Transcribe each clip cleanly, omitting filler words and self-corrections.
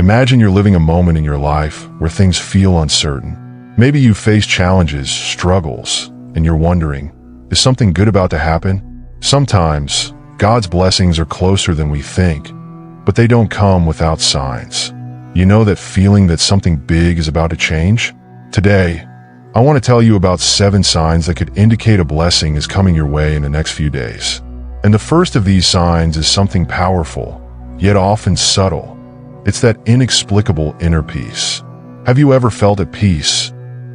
Imagine you're living a moment in your life where things feel uncertain. Maybe you face challenges, struggles, and you're wondering, is something good about to happen? Sometimes, God's blessings are closer than we think, but they don't come without signs. You know that feeling that something big is about to change? Today, I want to tell you about 7 signs that could indicate a blessing is coming your way in the next few days. And the first of these signs is something powerful, yet often subtle. It's that inexplicable inner peace. Have you ever felt at peace,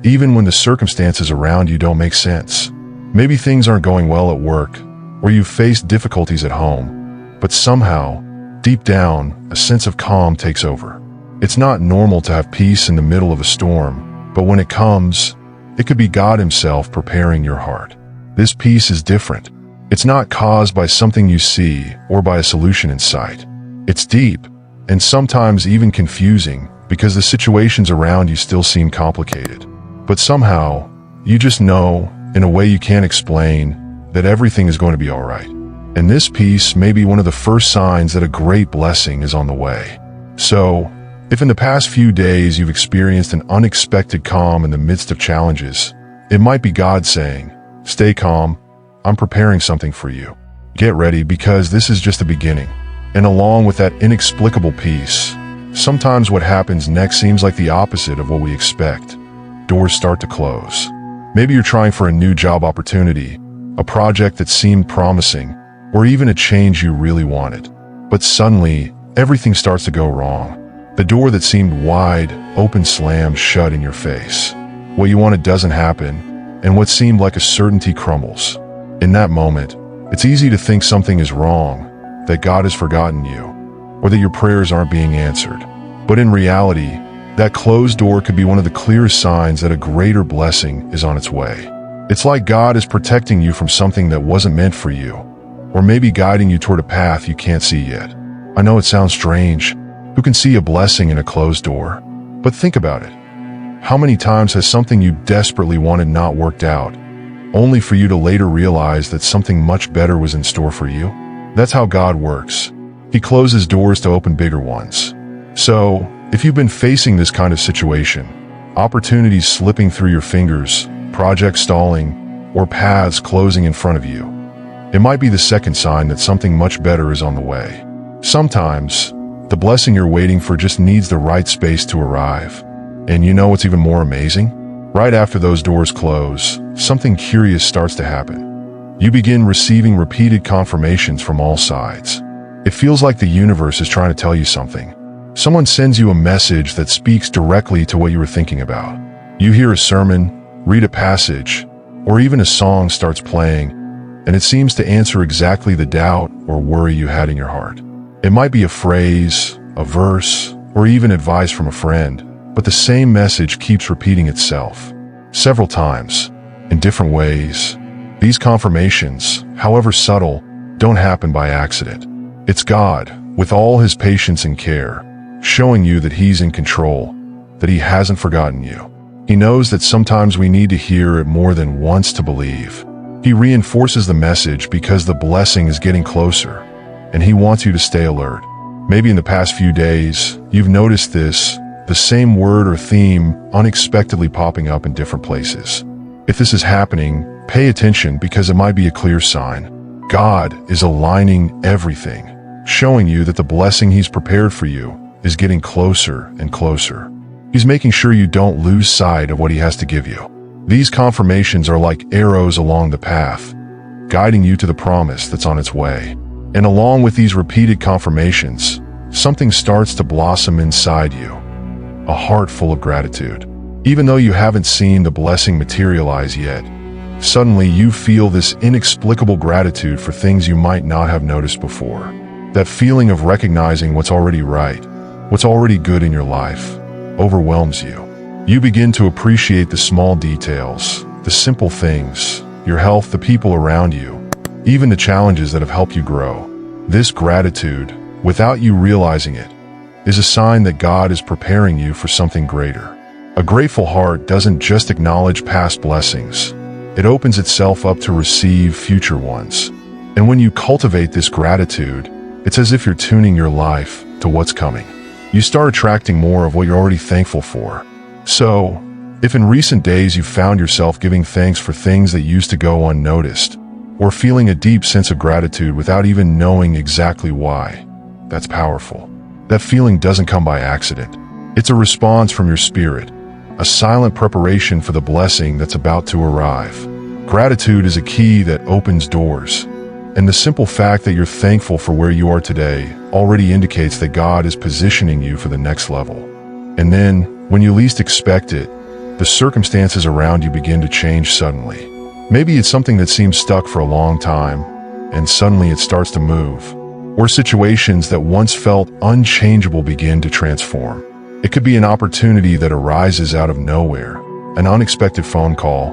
even when the circumstances around you don't make sense? Maybe things aren't going well at work, or you've faced difficulties at home, but somehow, deep down, a sense of calm takes over. It's not normal to have peace in the middle of a storm, but when it comes, it could be God Himself preparing your heart. This peace is different. It's not caused by something you see or by a solution in sight. It's deep, and sometimes even confusing, because the situations around you still seem complicated. But somehow, you just know, in a way you can't explain, that everything is going to be all right. And this peace may be one of the first signs that a great blessing is on the way. So, if in the past few days you've experienced an unexpected calm in the midst of challenges, it might be God saying, "Stay calm, I'm preparing something for you." Get ready, because this is just the beginning. And along with that inexplicable peace, sometimes what happens next seems like the opposite of what we expect. Doors start to close. Maybe you're trying for a new job opportunity, a project that seemed promising, or even a change you really wanted. But suddenly, everything starts to go wrong. The door that seemed wide open slams shut in your face. What you wanted doesn't happen, and what seemed like a certainty crumbles. In that moment, it's easy to think something is wrong, that God has forgotten you, or that your prayers aren't being answered. But in reality, that closed door could be one of the clearest signs that a greater blessing is on its way. It's like God is protecting you from something that wasn't meant for you, or maybe guiding you toward a path you can't see yet. I know it sounds strange. Who can see a blessing in a closed door? But think about it. How many times has something you desperately wanted not worked out, only for you to later realize that something much better was in store for you? That's how God works. He closes doors to open bigger ones. So, if you've been facing this kind of situation, opportunities slipping through your fingers, projects stalling, or paths closing in front of you, it might be the second sign that something much better is on the way. Sometimes, the blessing you're waiting for just needs the right space to arrive. And you know what's even more amazing? Right after those doors close, something curious starts to happen. You begin receiving repeated confirmations from all sides. It feels like the universe is trying to tell you something. Someone sends you a message that speaks directly to what you were thinking about. You hear a sermon, read a passage, or even a song starts playing, and it seems to answer exactly the doubt or worry you had in your heart. It might be a phrase, a verse, or even advice from a friend, but the same message keeps repeating itself, several times, in different ways. These confirmations, however subtle, don't happen by accident. It's God, with all His patience and care, showing you that He's in control, that He hasn't forgotten you. He knows that sometimes we need to hear it more than once to believe. He reinforces the message because the blessing is getting closer, and He wants you to stay alert. Maybe in the past few days, you've noticed this, the same word or theme unexpectedly popping up in different places. If this is happening, pay attention, because it might be a clear sign. God is aligning everything, showing you that the blessing He's prepared for you is getting closer and closer. He's making sure you don't lose sight of what He has to give you. These confirmations are like arrows along the path, guiding you to the promise that's on its way. And along with these repeated confirmations, something starts to blossom inside you, a heart full of gratitude. Even though you haven't seen the blessing materialize yet, suddenly you feel this inexplicable gratitude for things you might not have noticed before. That feeling of recognizing what's already right, what's already good in your life, overwhelms you. You begin to appreciate the small details, the simple things, your health, the people around you, even the challenges that have helped you grow. This gratitude, without you realizing it, is a sign that God is preparing you for something greater. A grateful heart doesn't just acknowledge past blessings, it opens itself up to receive future ones. And when you cultivate this gratitude, it's as if you're tuning your life to what's coming. you start attracting more of what you're already thankful for. So, if in recent days you found yourself giving thanks for things that used to go unnoticed, or feeling a deep sense of gratitude without even knowing exactly why, that's powerful. That feeling doesn't come by accident. It's a response from your spirit, a silent preparation for the blessing that's about to arrive. Gratitude is a key that opens doors, and the simple fact that you're thankful for where you are today already indicates that God is positioning you for the next level. And then, when you least expect it, the circumstances around you begin to change suddenly. Maybe it's something that seems stuck for a long time, and suddenly it starts to move. Or situations that once felt unchangeable begin to transform. It could be an opportunity that arises out of nowhere, an unexpected phone call,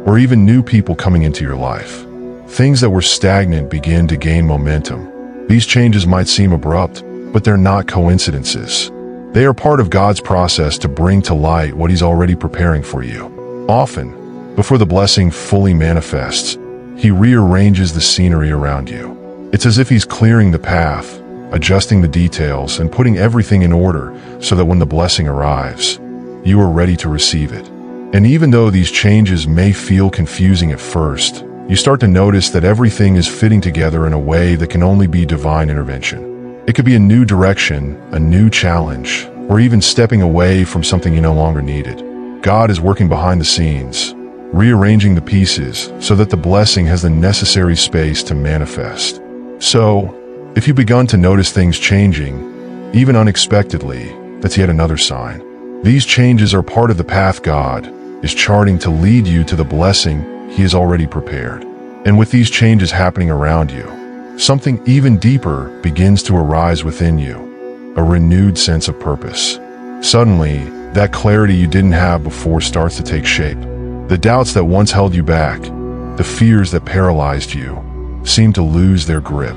or even new people coming into your life. Things that were stagnant begin to gain momentum. These changes might seem abrupt, but they're not coincidences. They are part of God's process to bring to light what He's already preparing for you. Often, before the blessing fully manifests, He rearranges the scenery around you. It's as if He's clearing the path, adjusting the details, and putting everything in order so that when the blessing arrives, you are ready to receive it. And even though these changes may feel confusing at first, you start to notice that everything is fitting together in a way that can only be divine intervention. It could be a new direction, a new challenge, or even stepping away from something you no longer needed. God is working behind the scenes, rearranging the pieces so that the blessing has the necessary space to manifest. So, if you've begun to notice things changing, even unexpectedly, that's yet another sign. These changes are part of the path God is charting to lead you to the blessing He has already prepared. And with these changes happening around you, something even deeper begins to arise within you, a renewed sense of purpose. Suddenly, that clarity you didn't have before starts to take shape. The doubts that once held you back, the fears that paralyzed you, seem to lose their grip.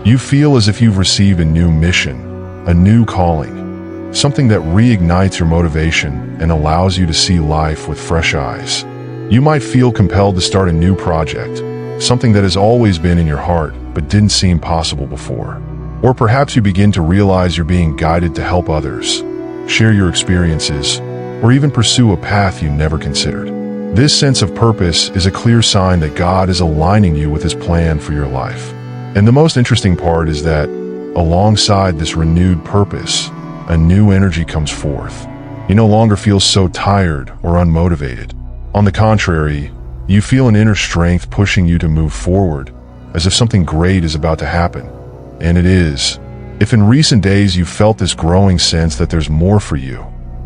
You feel as if you've received a new mission, a new calling, something that reignites your motivation and allows you to see life with fresh eyes. You might feel compelled to start a new project, something that has always been in your heart but didn't seem possible before. Or perhaps you begin to realize you're being guided to help others, share your experiences, or even pursue a path you never considered. This sense of purpose is a clear sign that God is aligning you with His plan for your life. And the most interesting part is that, alongside this renewed purpose, a new energy comes forth. You no longer feel so tired or unmotivated. On the contrary, you feel an inner strength pushing you to move forward, as if something great is about to happen. And it is. If in recent days you felt this growing sense that there's more for you,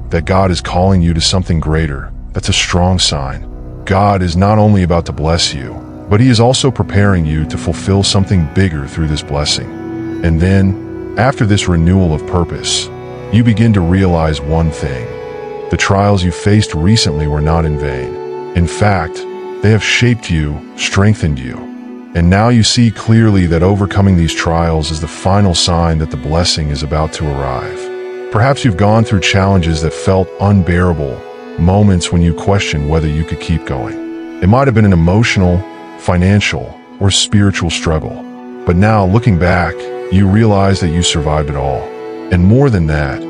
that God is calling you to something greater, that's a strong sign. God is not only about to bless you, but He is also preparing you to fulfill something bigger through this blessing. And then, after this renewal of purpose, you begin to realize one thing. The trials you faced recently were not in vain. In fact, they have shaped you, strengthened you. And now you see clearly that overcoming these trials is the final sign that the blessing is about to arrive. Perhaps you've gone through challenges that felt unbearable, moments when you questioned whether you could keep going. It might have been an emotional, financial, or spiritual struggle. But now, looking back, you realize that you survived it all. And more than that,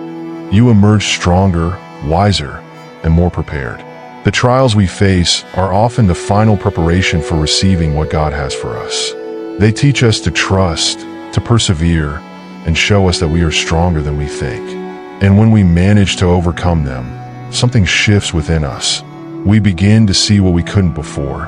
you emerged stronger, wiser, and more prepared. The trials we face are often the final preparation for receiving what God has for us. They teach us to trust, to persevere, and show us that we are stronger than we think. And when we manage to overcome them, something shifts within us. We begin to see what we couldn't before.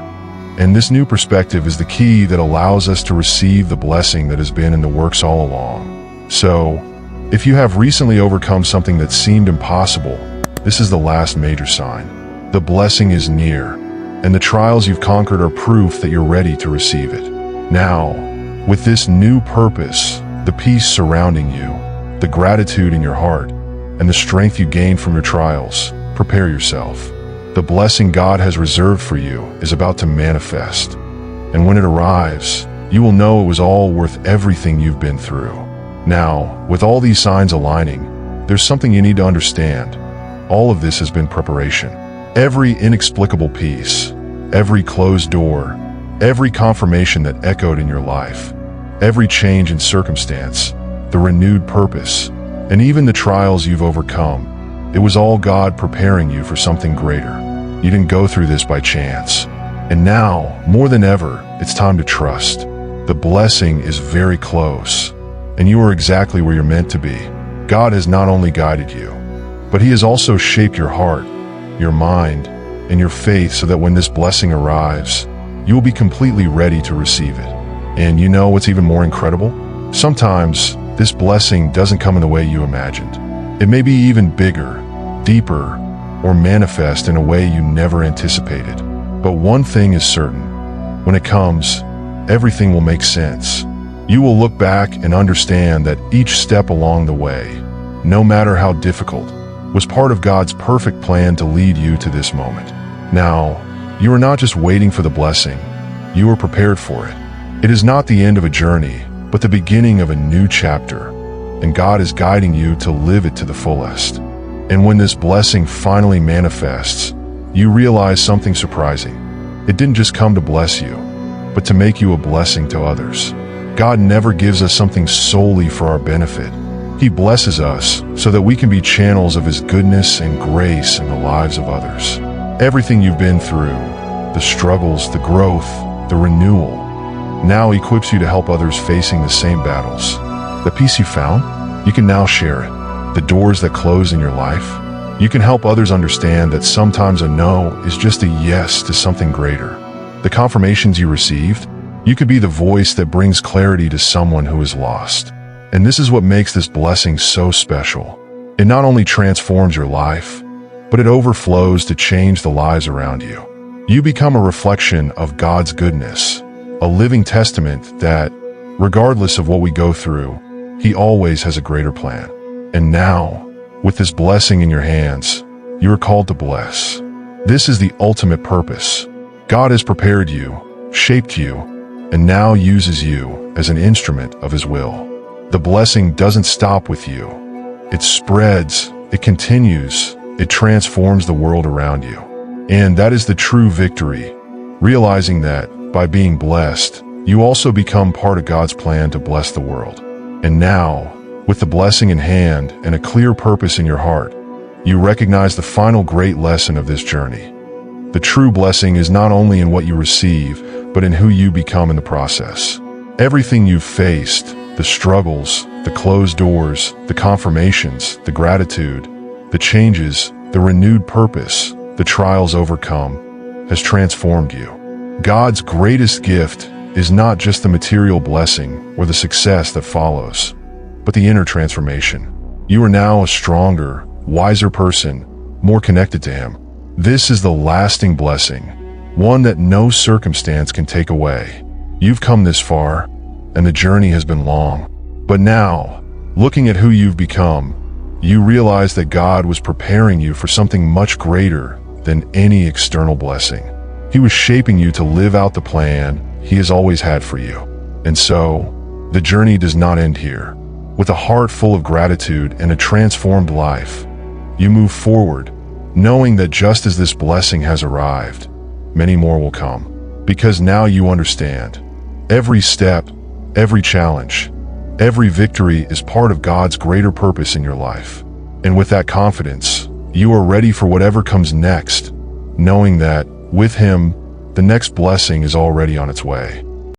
And this new perspective is the key that allows us to receive the blessing that has been in the works all along. So, if you have recently overcome something that seemed impossible, this is the last major sign. The blessing is near, and the trials you've conquered are proof that you're ready to receive it. Now, with this new purpose, the peace surrounding you, the gratitude in your heart, and the strength you gain from your trials, prepare yourself. The blessing God has reserved for you is about to manifest. And when it arrives, you will know it was all worth everything you've been through. Now, with all these signs aligning, there's something you need to understand. All of this has been preparation. Every inexplicable piece, every closed door, every confirmation that echoed in your life, every change in circumstance, the renewed purpose, And even the trials you've overcome, it was all God preparing you for something greater. You didn't go through this by chance. And now, more than ever, it's time to trust. The blessing is very close, and you are exactly where you're meant to be. God has not only guided you, but He has also shaped your heart, your mind, and your faith so that when this blessing arrives, you will be completely ready to receive it. And you know what's even more incredible? Sometimes, this blessing doesn't come in the way you imagined. It may be even bigger, deeper, or manifest in a way you never anticipated. But one thing is certain. When it comes, everything will make sense. You will look back and understand that each step along the way, no matter how difficult, was part of God's perfect plan to lead you to this moment. Now, you are not just waiting for the blessing, you are prepared for it. It is not the end of a journey, but the beginning of a new chapter, and God is guiding you to live it to the fullest. And when this blessing finally manifests, you realize something surprising. It didn't just come to bless you, but to make you a blessing to others. God never gives us something solely for our benefit. He blesses us so that we can be channels of His goodness and grace in the lives of others. Everything you've been through, the struggles, the growth, the renewal, now equips you to help others facing the same battles. The peace you found, you can now share it. The doors that close in your life, you can help others understand that sometimes a no is just a yes to something greater. The confirmations you received, you could be the voice that brings clarity to someone who is lost. And this is what makes this blessing so special. It not only transforms your life, but it overflows to change the lives around you. You become a reflection of God's goodness, a living testament that, regardless of what we go through, He always has a greater plan. And now, with this blessing in your hands, you are called to bless. This is the ultimate purpose. God has prepared you, shaped you, and now uses you as an instrument of His will. The blessing doesn't stop with you. It spreads, it continues, it transforms the world around you. And that is the true victory, realizing that, by being blessed, you also become part of God's plan to bless the world. And now, with the blessing in hand and a clear purpose in your heart, you recognize the final great lesson of this journey. The true blessing is not only in what you receive, but in who you become in the process. Everything you've faced, the struggles, the closed doors, the confirmations, the gratitude, the changes, the renewed purpose, the trials overcome, has transformed you. God's greatest gift is not just the material blessing or the success that follows, but the inner transformation. You are now a stronger, wiser person, more connected to Him. This is the lasting blessing, one that no circumstance can take away. You've come this far, and the journey has been long. But now, looking at who you've become, you realize that God was preparing you for something much greater than any external blessing. He was shaping you to live out the plan He has always had for you. And so, the journey does not end here. With a heart full of gratitude and a transformed life, you move forward, knowing that just as this blessing has arrived, many more will come. Because now you understand, every step, every challenge, every victory is part of God's greater purpose in your life. And with that confidence, you are ready for whatever comes next, knowing that, with Him, the next blessing is already on its way.